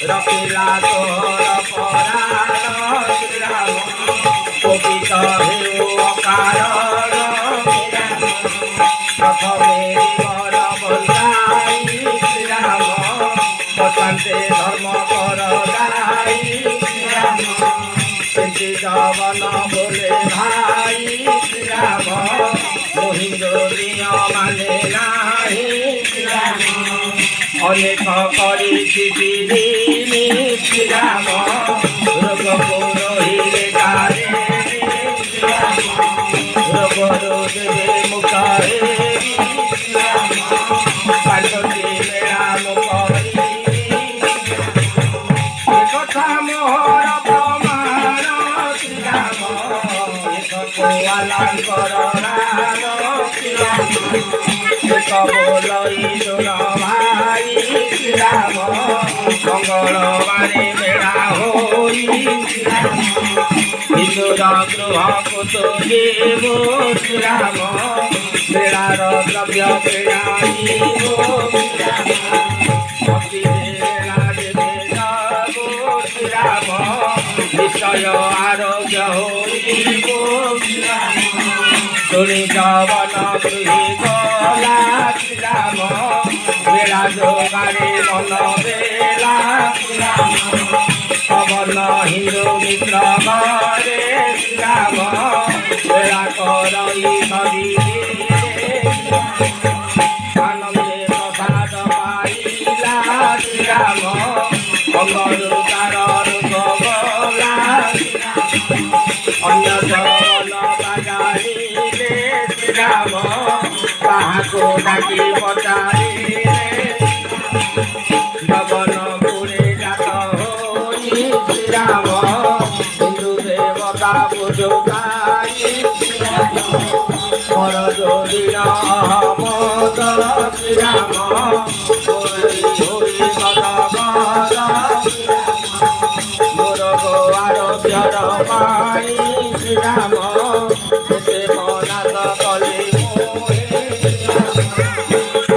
রখিলা তোর পরাণ শ্রীরাম কবিত হেউ অকারণ প্রথমে জীবন বন্ধাই শ্রীরাম বসন্তে ধর্ম কর দাই শ্রীরাম জবন বলে ভাই শ্রীরাম মহিন্দ্রিয় মানে নাই শ্রীরাম অনেক করেছি দিনী শ্রীরাম রোগ রহিলে কারে রোগ রোদে মুখে পার্বতী রাম করি কথা মোহর প্রমাণ শ্রীরাম কর কবলই শোন ভাই শ্রীরাম মঙ্গলবারে মেলা হই বিশুর গৃহ কুত দেব শ্রীরাম মেলার দ্রব্য কিଣାইব ভক্তি মেলা দেবে যাব শ্রীরাম নিশ্চয় আরোগ্য হইব শুনি জবন গৃহে গলা শ্রীরাম বেড়া যোগারে মন বেলা শ্রীরাম পবন হিন্দু মিত্র ঘরে শ্রীরাম বেড়া করই সবিরে আনন্দে প্রসাদ পাইলা শ্রীরাম মঙ্গল তার রূপ গলা অন্য জল বাজারিলে শ্রীরাম তাহাকে ডাকি পচারিলে জবন পুরে জাত হই শ্রীরাম হিন্দু দেবতা পুজো গাই পর যোদিন অহমদ শ্রীরাম হরি হরি ভগবত মোর আরোগ্যর পাই শ্রীরাম এতে মনাত কলে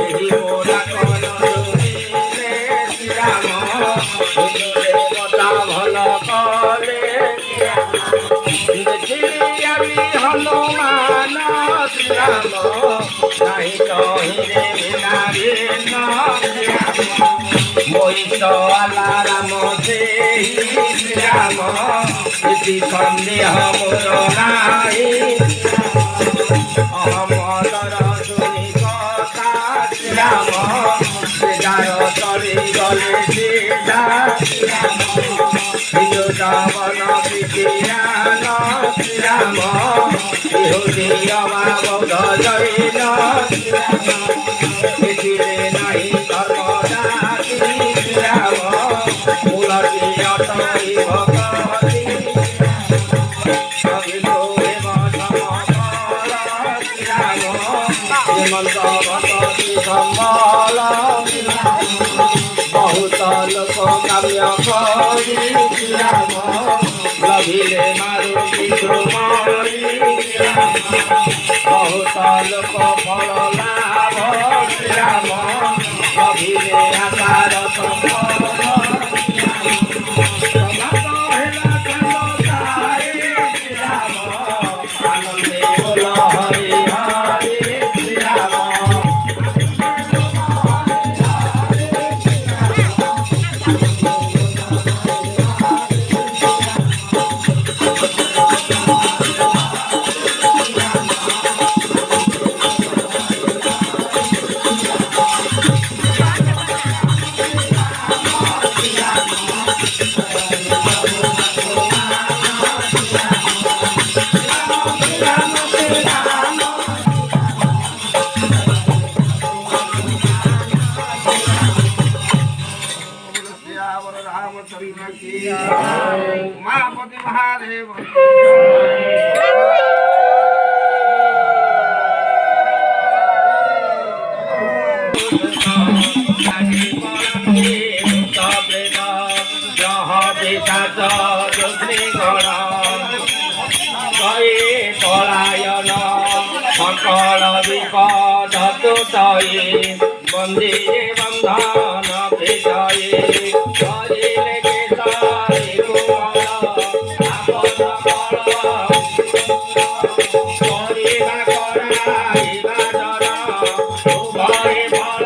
এই মোরা কল শুনিলে শ্রীরাম দেবতা ভাল কলে দেখিলি আমি হনুমান শ্রীরাম নাই কহিলে বিনারে মহিষ আলারাম সেই শ্রীরাম ইতি সন্দেহ মোর নাই অহমদর শুনি কথা শ্রীরাম বিদায় তরি গলে সিধা জবন বিকিয়ান শ্রীরাম ইহুদি অভাব জৈন পৃথিবী নাই ধর্মদাতি শ্রীরাম মূলটি অটই ভগতি অভিষো এব সমবল শ্রীরাম হেমন্ত ভগতি সম্বল বহুত লোক কাম্য করি শ্রীরাম লভিলে মারুতি শ্রুমরি বহুত লোক ফল লাভ শ্রীরাম লভিলে আকার সম্পদ আনন্দে বল হরি হরি শ্রীরাম महापति महादेव পলায়ন সকল বিপদ তুতয়ে বন্দে বন্ধন বিজয়ে হরিলে কেশারি কুমল আপন বল করিবা করাইবা জল উভয় বল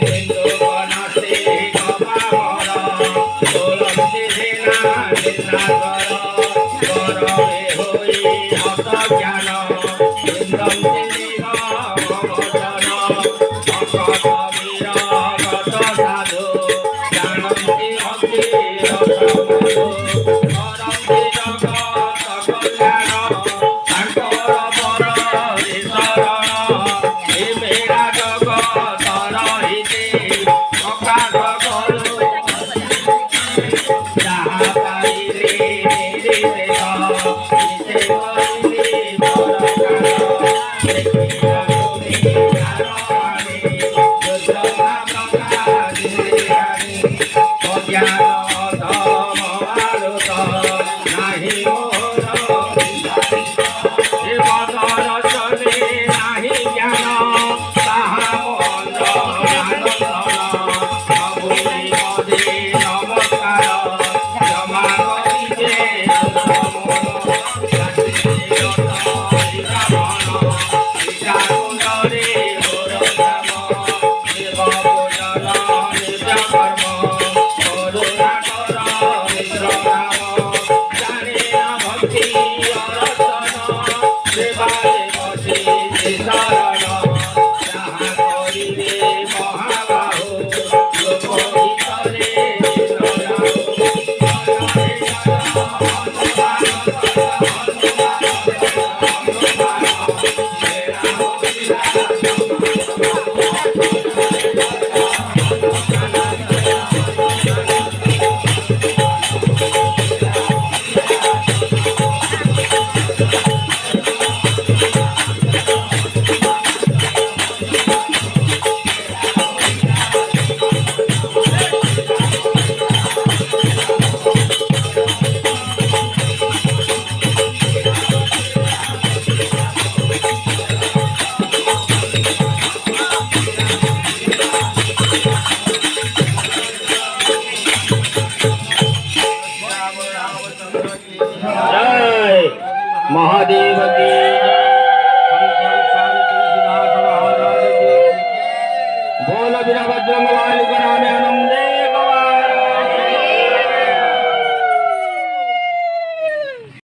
হিন্দু বনসে কপামর তুলসী সেনা নির্ণাকর করবে হই হত জ্ঞান ইন্দ্রম দেব মমতন অকট বীর গত সাধু জানন্তি ভক্তি রসমধু করন্তি জগত কল্যাণ তাঙ্কর পর শরণ হে মেরা জগত রহিতে প্রকাশ করু যাহা পাইলে মেরে দেহ নিতে করিলে বরকার দেখিয়া তুমি আরণে দুর্লভা প্রকাশ দিয়ানি অজ্ঞান ধম আলোত নাহি মোর জীবন রচনে নাহি জ্ঞান তাহা মন্দ আনন্দন অভুলি পদে নমস্কার ক্ষমা করিতে जय महादेव की बोल वीरभद्र नाम